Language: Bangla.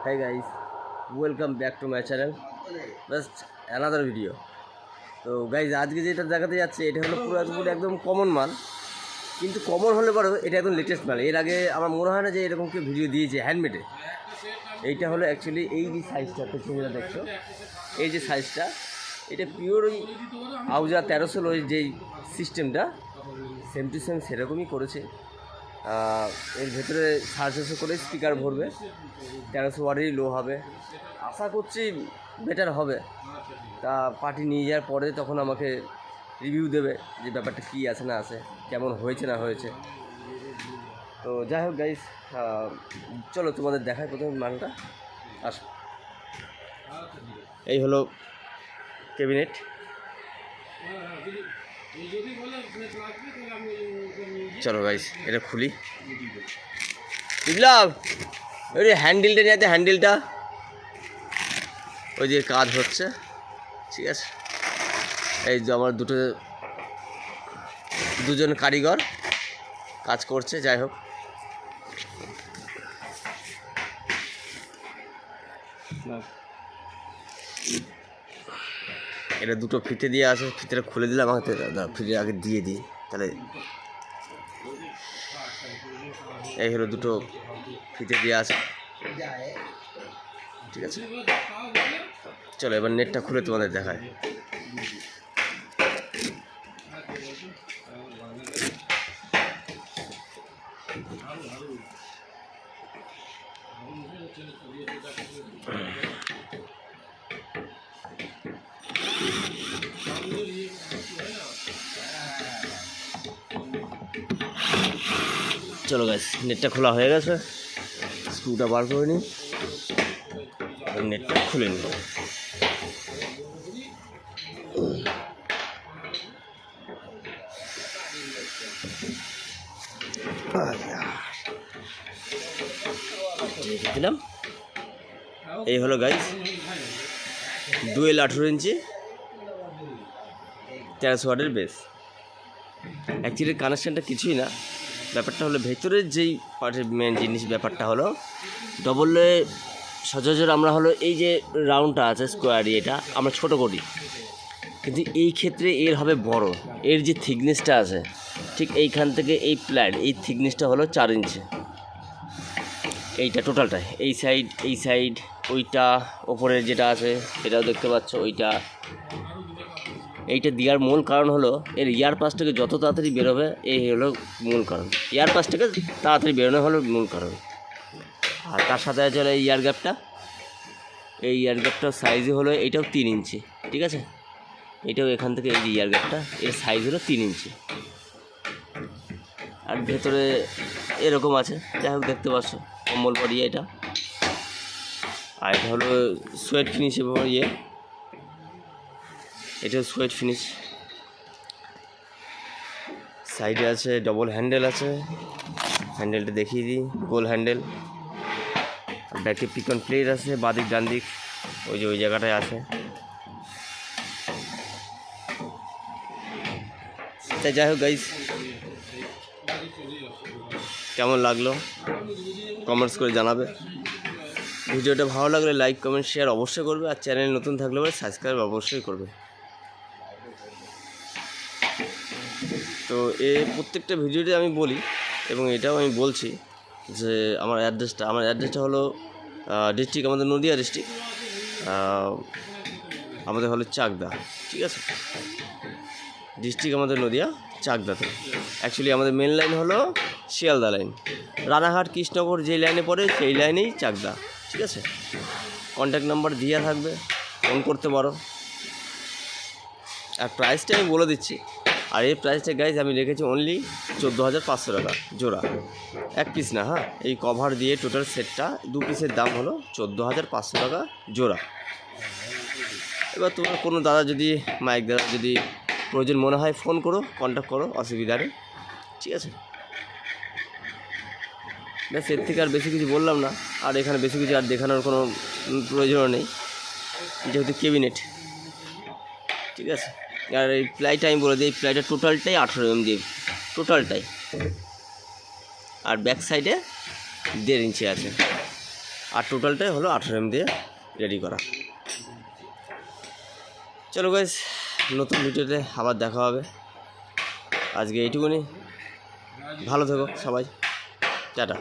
Hey guys, welcome back to my channel. Just another video. তো গাইজ আজকে যেটা দেখাতে যাচ্ছে এটা হলো পুরো একদম কমন মাল, কিন্তু কমন হলে পরেও এটা একদম লেটেস্ট মাল। এর আগে আমার মনে হয় না যে এরকম কেউ ভিডিও দিয়েছে হ্যান্ডমেডে। এইটা হলো অ্যাকচুয়ালি এই যে সাইজটা ছবিটা দেখছো, এই যে সাইজটা, এটা পিওর ওই আউজা 1300 ওই যেই সিস্টেমটা সেম টু সেম সেরকমই করেছে। এর ভেতরে 650 করে স্পিকার ভরবে, 1300 ওয়াটেরই লো হবে। আশা করছি বেটার হবে। তা পার্টি নিয়ে যাওয়ার পরে তখন আমাকে রিভিউ দেবে যে ব্যাপারটা কী আছে না আছে, কেমন হয়েছে না হয়েছে। তো যাই হোক গাইস, চলো তোমাদের দেখায় প্রথমে মালটা। আসো, এই হলো ক্যাবিনেট। চলো গাইস এটা খুলি। বিপ্লব, ওই হ্যান্ডেলটা নিয়ে হ্যান্ডেলটা ওই যে কাজ হচ্ছে, ঠিক আছে। এই যে আমার দুজন কারিগর কাজ করছে। যাই হোক, এটা দুটো ফিতে দিয়ে আছে, ফিতেটা খুলে দিলাম। আমাকে ফিতে আগে দিয়ে দিই তাহলে। এই হলো দুটো ফিতে দিয়ে আছে, ঠিক আছে। চলো এবার নেটটা খুলে তোমাদের দেখায়। চলো গাইস, নেটটা খোলা হয়ে গেছে। স্ক্রুটা বার করে নিই, নেটটা খুলে নিই। দিলাম। এই হলো গাইস ডুয়েল 18 ইঞ্চি 1300 ওয়াটের বেস। অ্যাকচুয়ালি কানেকশানটা কিছুই না, ব্যাপারটা হলো ভেতরের যেই পার্টের মেন জিনিস। ব্যাপারটা হলো ডবলে সচরাচর আমরা হলো এই যে রাউন্ডটা আছে স্কোয়ার, এটা আমরা ছোটো করি, কিন্তু এই ক্ষেত্রে এর হবে বড়। এর যে থিকনেসটা আছে ঠিক এইখান থেকে এই প্ল্যাট, এই থিকনেসটা হলো 4 ইঞ্চি। এইটা টোটালটাই, এই সাইড ওইটা ওপরের যেটা আছে এটাও দেখতে পাচ্ছ, ওইটা। এইটা দেওয়ার মূল কারণ হলো এর ইয়ার পাস থেকে যত তাড়াতাড়ি বেরোবে, এই হলো মূল কারণ। ইয়ার পাস থেকে তাড়াতাড়ি বেরোনো হলো মূল কারণ। আর তার সাথে আছে এই ইয়ার গ্যাপটা। এই ইয়ার গ্যাপটার সাইজে হলো এইটাও 3 ইঞ্চি, ঠিক আছে। এটাও এখান থেকে এই যে ইয়ার গ্যাপটা, এর সাইজ হলো 3 ইঞ্চি। আর ভেতরে এরকম আছে, যাই হোক দেখতে পাচ্ছ কম্বল পরিয়ে এটা। আর এটা হলো সোয়েট ফিনিশ, এটা সোয়েট ফিনিশ। সাইডে আছে ডবল হ্যান্ডেল আছে, হ্যান্ডেলটা দেখিয়ে দিই, গোল হ্যান্ডেল। ব্যাকে পিকন প্লেট আছে, বাদিক ডান দিক ওই জায়গাটায় আছে। তাই যাই হোক গাইস, কেমন লাগলো কমেন্টস করে জানাবে। ভিডিওটা ভালো লাগলে লাইক কমেন্ট শেয়ার অবশ্যই করবে, আর চ্যানেল নতুন থাকলে পরে সাবস্ক্রাইব অবশ্যই করবে। তো প্রত্যেকটা ভিডিওতে আমি বলি, এবং এটাও আমি বলছি যে আমার অ্যাড্রেসটা হলো ডিস্ট্রিক্ট আমাদের নদিয়া ডিস্ট্রিক্ট, আমাদের হলো চাকদা, ঠিক আছে। ডিস্ট্রিক্ট আমাদের নদিয়া, চাকদাতে। অ্যাকচুয়ালি আমাদের মেন লাইন হলো শিয়ালদা লাইন, রানাঘাট কৃষ্ণনগর যেই লাইনে পড়ে সেই লাইনেই চাকদা, ঠিক আছে। কন্ট্যাক্ট নাম্বার দেওয়া থাকবে, ফোন করতে পারো। আর প্রাইসটা আমি বলে দিচ্ছি। আর এই প্রাইসটা গাইজ আমি রেখেছি অনলি 14,500 টাকা জোড়া, এক পিস না, হ্যাঁ। এই কভার দিয়ে টোটাল সেটটা 2 পিসের দাম হলো 14,500 টাকা জোড়া। এবার তোমার কোনো দাদা যদি মাইক দাদা যদি প্রয়োজন মনে হয় ফোন করো, কন্ট্যাক্ট করো, অসুবিধা নেই, ঠিক আছে। ব্যাস, এর থেকে আর বেশি কিছু বললাম না। আর এখানে বেশি কিছু আর দেখানোর কোনো প্রয়োজনও নেই, যেহেতু ক্যাবিনেট, ঠিক আছে। আর এই প্লাইটা আমি বলে দিই, এই প্লাইটা টোটালটাই 18 mm দিয়ে, টোটালটাই। আর ব্যাক সাইডে 1.5 ইঞ্চি আছে। আর টোটালটাই হলো 18 দিয়ে রেডি করা। চলো গাইস, নতুন ভিডিওতে আবার দেখা হবে। আজকে এইটুকুনি, ভালো থেকো সবাই, টাটা।